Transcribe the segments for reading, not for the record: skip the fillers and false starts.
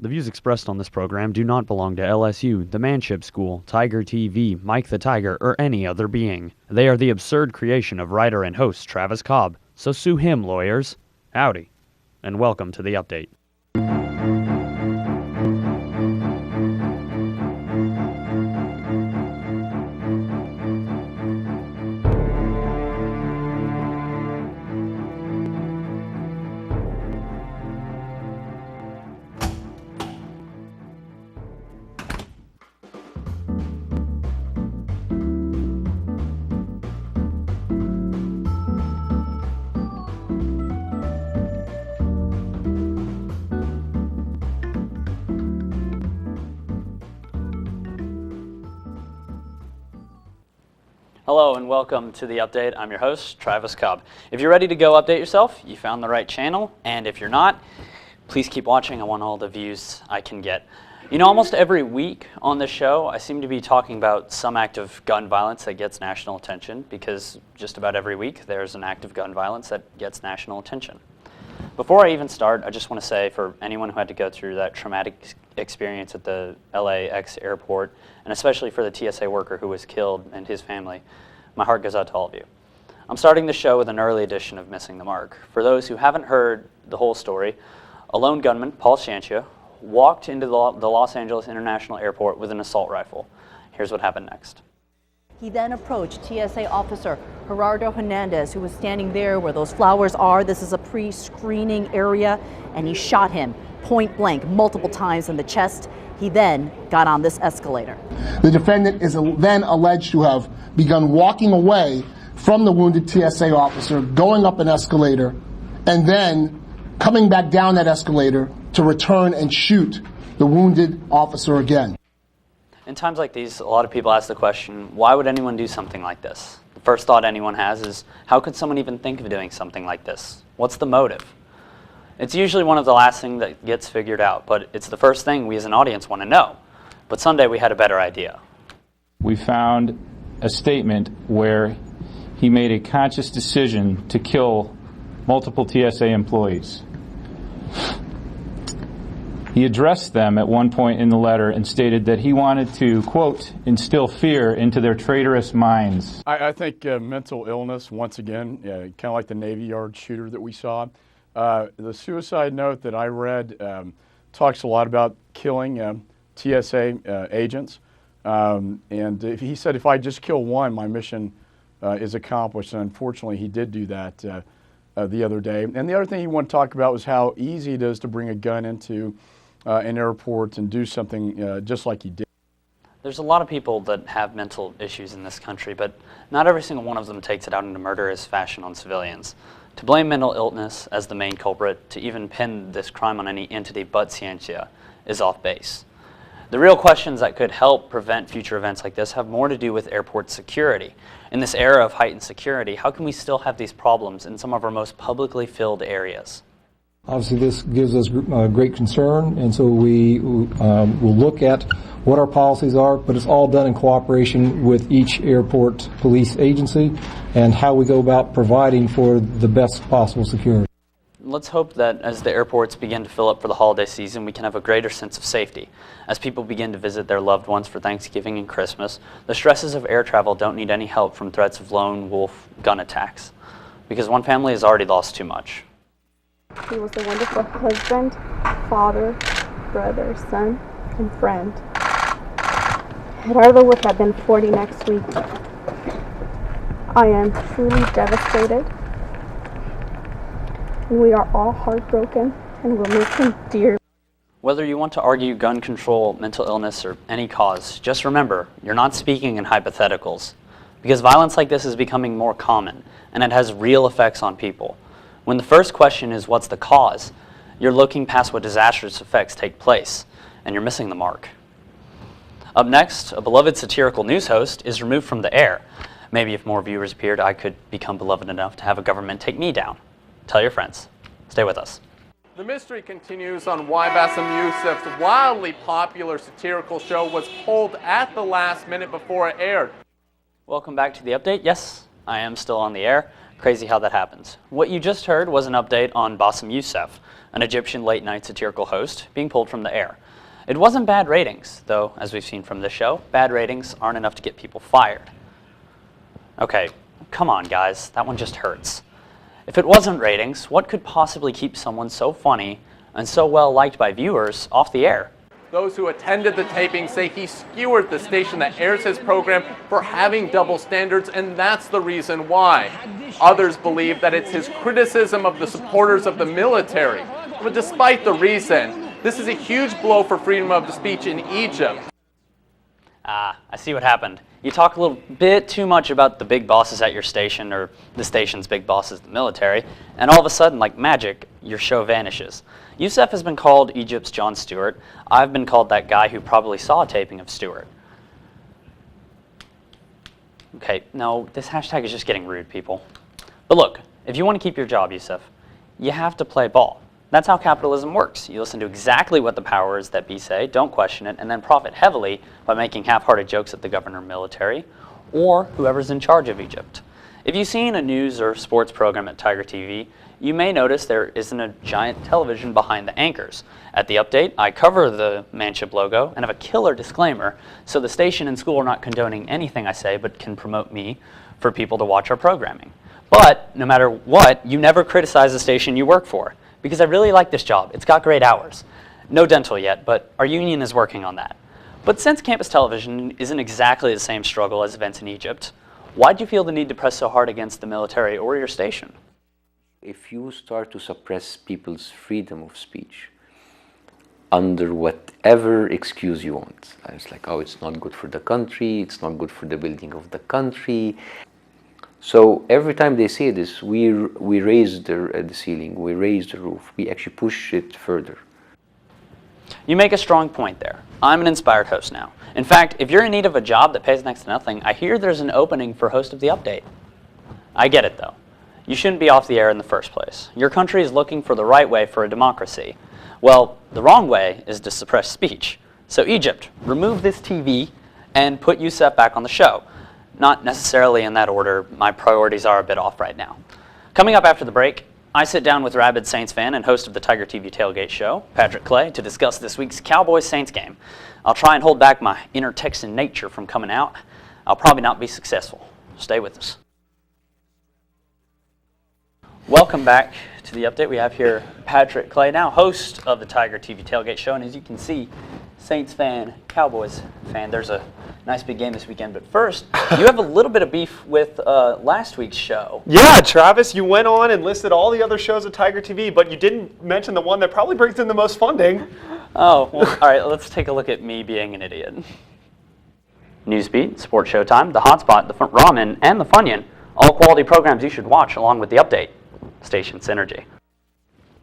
The views expressed on this program do not belong to LSU, the Manship School, Tiger TV, Mike the Tiger, or any other being. They are the absurd creation of writer and host Travis Cobb, so sue him, lawyers. Howdy, and welcome to the update. Hello and welcome to the update. I'm your host, Travis Cobb. If you're ready to go update yourself, you found the right channel, and if you're not, please keep watching. I want all the views I can get. You know, almost every week on the show, I seem to be talking about some act of gun violence that gets national attention, because just about every week there's an act of gun violence that gets national attention. Before I even start, I just want to say, for anyone who had to go through that traumatic experience at the LAX airport, and especially for the TSA worker who was killed and his family, my heart goes out to all of you. I'm starting the show with an early edition of Missing the Mark. For those who haven't heard the whole story, a lone gunman, Paul Shantia, walked into the Los Angeles International Airport with an assault rifle. Here's what happened next. He then approached TSA officer Gerardo Hernandez, who was standing there where those flowers are. This is a pre-screening area, and he shot him point blank multiple times in the chest. He then got on this escalator. The defendant is then alleged to have begun walking away from the wounded TSA officer, going up an escalator, and then coming back down that escalator to return and shoot the wounded officer again. In times like these, a lot of people ask the question, why would anyone do something like this? The first thought anyone has is, how could someone even think of doing something like this? What's the motive? It's usually one of the last things that gets figured out, but it's the first thing we as an audience want to know. But Sunday we had a better idea. We found a statement where he made a conscious decision to kill multiple TSA employees. He addressed them at one point in the letter and stated that he wanted to, quote, instill fear into their traitorous minds. I think mental illness, once again, kind of like the Navy Yard shooter that we saw. The suicide note that I read talks a lot about killing TSA agents. And he said, if I just kill one, my mission is accomplished. And unfortunately, he did do that the other day. And the other thing he wanted to talk about was how easy it is to bring a gun into an airport and do something just like he did. There's a lot of people that have mental issues in this country, but not every single one of them takes it out in a murderous fashion on civilians. To blame mental illness as the main culprit, to even pin this crime on any entity but Scientia, is off base. The real questions that could help prevent future events like this have more to do with airport security. In this era of heightened security, how can we still have these problems in some of our most publicly filled areas? Obviously, this gives us great concern, and so we will look at what our policies are, but it's all done in cooperation with each airport police agency and how we go about providing for the best possible security. Let's hope that as the airports begin to fill up for the holiday season, we can have a greater sense of safety. As people begin to visit their loved ones for Thanksgiving and Christmas, the stresses of air travel don't need any help from threats of lone wolf gun attacks, because one family has already lost too much. He was a wonderful husband, father, brother, son, and friend. Gerardo would have been 40 next week. I am truly devastated. We are all heartbroken and will miss him dearly. Whether you want to argue gun control, mental illness, or any cause, just remember, you're not speaking in hypotheticals. Because violence like this is becoming more common, and it has real effects on people. When the first question is, what's the cause? You're looking past what disastrous effects take place, and you're missing the mark. Up next, a beloved satirical news host is removed from the air. Maybe if more viewers appeared, I could become beloved enough to have a government take me down. Tell your friends. Stay with us. The mystery continues on why Bassem Youssef's wildly popular satirical show was pulled at the last minute before it aired. Welcome back to the update. Yes, I am still on the air. Crazy how that happens. What you just heard was an update on Bassem Youssef, an Egyptian late-night satirical host, being pulled from the air. It wasn't bad ratings, though, as we've seen from this show. Bad ratings aren't enough to get people fired. Okay, come on, guys. That one just hurts. If it wasn't ratings, what could possibly keep someone so funny and so well-liked by viewers off the air? Those who attended the taping say he skewered the station that airs his program for having double standards, and that's the reason why. Others believe that it's his criticism of the supporters of the military. But despite the reason, this is a huge blow for freedom of speech in Egypt. Ah, I see what happened. You talk a little bit too much about the big bosses at your station, or the station's big bosses, the military, and all of a sudden, like magic, your show vanishes. Youssef has been called Egypt's Jon Stewart. I've been called that guy who probably saw a taping of Stewart. Okay, no, this hashtag is just getting rude, people. But look, if you want to keep your job, Youssef, you have to play ball. That's how capitalism works. You listen to exactly what the powers that be say, don't question it, and then profit heavily by making half-hearted jokes at the governor, military, or whoever's in charge of Egypt. If you've seen a news or sports program at Tiger TV, you may notice there isn't a giant television behind the anchors. At the update, I cover the Manship logo and have a killer disclaimer, so the station and school are not condoning anything I say, but can promote me for people to watch our programming. But no matter what, you never criticize the station you work for, because I really like this job. It's got great hours. No dental yet, but our union is working on that. But since campus television isn't exactly the same struggle as events in Egypt, why do you feel the need to press so hard against the military or your station? If you start to suppress people's freedom of speech under whatever excuse you want, it's like, oh, it's not good for the country, it's not good for the building of the country. So every time they say this, we raise the ceiling, we raise the roof, we actually push it further. You make a strong point there. I'm an inspired host now. In fact, if you're in need of a job that pays next to nothing, I hear there's an opening for host of the update. I get it, though. You shouldn't be off the air in the first place. Your country is looking for the right way for a democracy. Well, the wrong way is to suppress speech. So Egypt, remove this TV and put Youssef back on the show. Not necessarily in that order. My priorities are a bit off right now. Coming up after the break, I sit down with rabid Saints fan and host of the Tiger TV Tailgate Show, Patrick Clay, to discuss this week's Cowboys-Saints game. I'll try and hold back my inner Texan nature from coming out. I'll probably not be successful. Stay with us. Welcome back to the update. We have here Patrick Clay, now host of the Tiger TV Tailgate Show. And as you can see, Saints fan, Cowboys fan, there's a nice big game this weekend. But first, you have a little bit of beef with last week's show. Yeah, Travis, you went on and listed all the other shows at Tiger TV, but you didn't mention the one that probably brings in the most funding. Oh, well, all right, let's take a look at me being an idiot. Newsbeat, Sports Showtime, The Hotspot, The Ramen, and The Funyun. All quality programs you should watch along with the update. Station Synergy.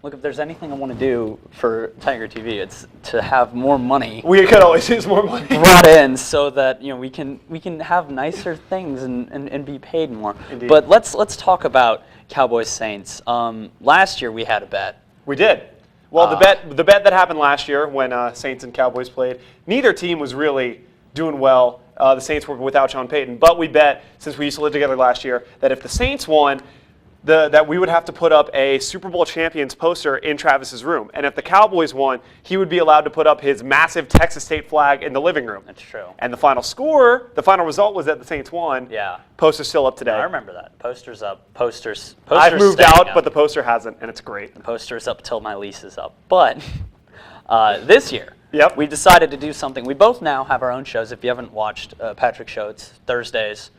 Look, if there's anything I want to do for Tiger TV, it's to have more money. We could always use more money. Brought in so that we can have nicer things and be paid more. Indeed. But let's talk about Cowboys-Saints. Last year we had a bet. We did. Well, the bet that happened last year when Saints and Cowboys played, neither team was really doing well. The Saints were without Sean Payton, but we bet, since we used to live together last year, that if the Saints won, that we would have to put up a Super Bowl champions poster in Travis's room. And if the Cowboys won, he would be allowed to put up his massive Texas State flag in the living room. That's true. And the final result was that the Saints won. Yeah. Poster's still up today. I remember that. Poster's up. Posters I've moved out, up. but the poster hasn't, and it's great. The poster's up till my lease is up. But this year, Yep. we decided to do something. We both now have our own shows. If you haven't watched Patrick's show, it's Thursdays.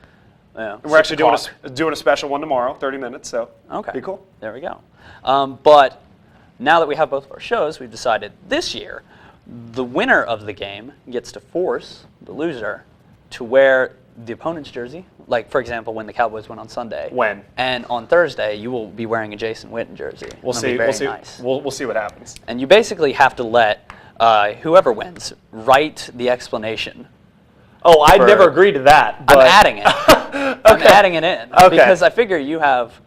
We're actually doing a special one tomorrow, 30 minutes, so okay. Be cool. There we go. But now that we have both of our shows, we've decided this year the winner of the game gets to force the loser to wear the opponent's jersey. Like, for example, when the Cowboys win on Sunday. When? And on Thursday, you will be wearing a Jason Witten jersey. We'll see. Nice. We'll see what happens. And you basically have to let whoever wins write the explanation. Oh, I'd never agreed to that. But I'm adding it. Okay. I'm adding it in. Okay. Because I figure you have.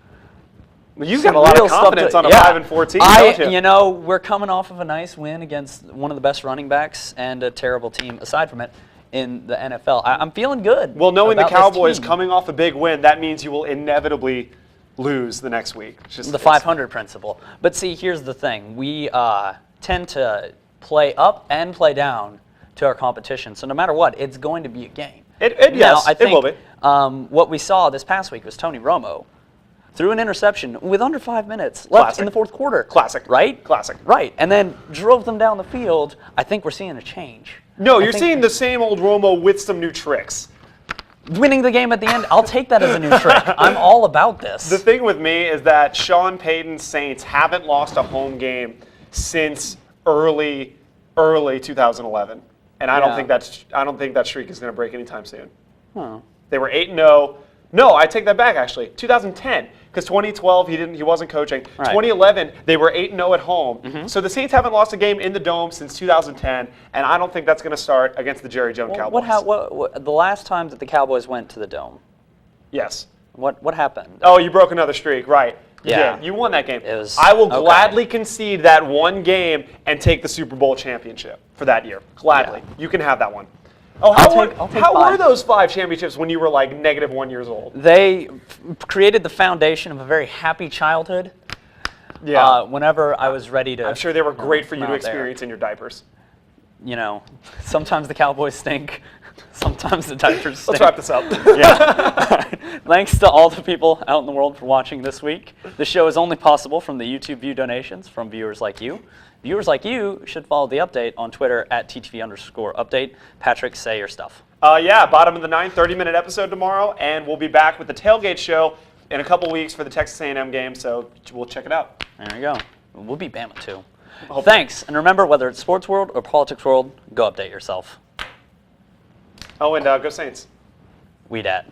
You've got a lot of confidence on a 5-4 team, don't you? You know, we're coming off of a nice win against one of the best running backs and a terrible team, aside from it, in the NFL. I'm feeling good. Well, knowing the about this Cowboys team. coming off a big win, that means you will inevitably lose the next week. It's just, The 500 principle. But see, here's the thing. We tend to play up and play down to our competition. So no matter what, it's going to be a game. Yes, I think, it will be. What we saw this past week was Tony Romo threw an interception with under 5 minutes left in the fourth quarter. Classic. Right? Classic. Right. And then drove them down the field. I think we're seeing a change. No, you're seeing the same old Romo with some new tricks. Winning the game at the end, I'll take that as a new trick. I'm all about this. The thing with me is that Sean Payton's Saints haven't lost a home game since early 2011, and I don't think that streak is going to break anytime soon. They were 8-0. No, I take that back actually. 2010, because 2012 he wasn't coaching. Right. 2011 they were 8-0 at home. So the Saints haven't lost a game in the Dome since 2010, and I don't think that's going to start against the Jerry Jones Cowboys. What the last time that the Cowboys went to the Dome? Yes. What happened? Oh, you broke another streak, right? Yeah. You won that game. It was, I will gladly concede that one game and take the Super Bowl championship for that year. Gladly. Yeah. You can have that one. Oh, I'll take how were 5. those 5 championships when you were like -1 years old? They created the foundation of a very happy childhood. Yeah. Whenever I was ready to. I'm sure they were great for you to out there. experience in your diapers. You know, sometimes the Cowboys stink. Sometimes the diapers stink. Let's wrap this up. Yeah. Thanks to all the people out in the world for watching this week. The show is only possible from the YouTube view donations from viewers like you. Viewers like you should follow the update on Twitter at @TTV_update. Patrick, say your stuff. Yeah, bottom of the 9, 30-minute episode tomorrow, and we'll be back with the Tailgate Show in a couple weeks for the Texas A&M game, so we'll check it out. There you go. We'll be Bama too. Thanks, and remember, whether it's sports world or politics world, go update yourself. Oh, and go Saints. We dat.